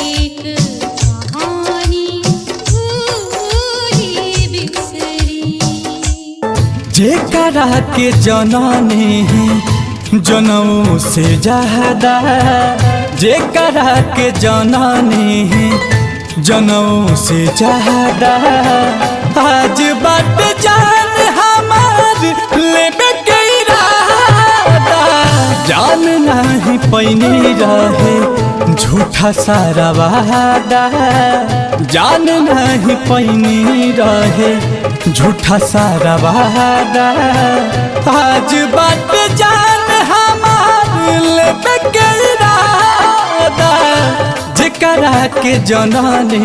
एक कहानी भूली बिसरी। जेकरा के जनाने जनऊ से ज्यादा, जेकरा के जनाने जनऊ से ज्यादा, आज बात जान हमार लेबे के इरादा। जान नहीं पैनी रहे झूठा सारा वादा, जान नहीं पैनी रहे झूठा सारा वादा। आज बात जान हमार लेबे के इरादा, जेकरा के जनाने